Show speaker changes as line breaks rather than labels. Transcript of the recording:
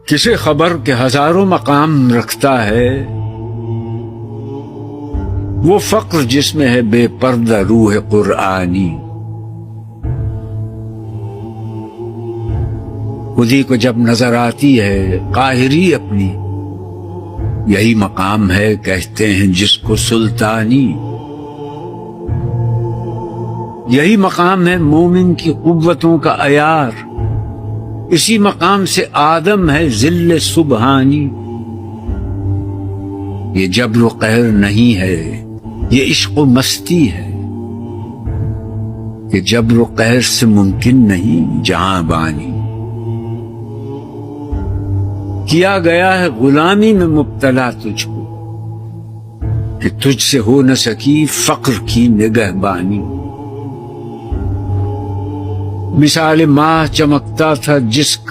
کسے خبر کہ ہزاروں مقام رکھتا ہے وہ فقر جس میں ہے بے پردہ روح قرآنی. خودی کو جب نظر آتی ہے قاہری اپنی، یہی مقام ہے کہتے ہیں جس کو سلطانی. یہی مقام ہے مومن کی قوتوں کا عیار، اسی مقام سے آدم ہے ذل سبحانی. یہ جبر و قہر نہیں ہے، یہ عشق و مستی ہے. یہ جبر و قہر سے ممکن نہیں جہاں بانی. کیا گیا ہے غلامی میں مبتلا تجھ کو کہ تجھ سے ہو نہ سکی فقر کی نگہبانی. مثال ماہ چمکتا تھا جس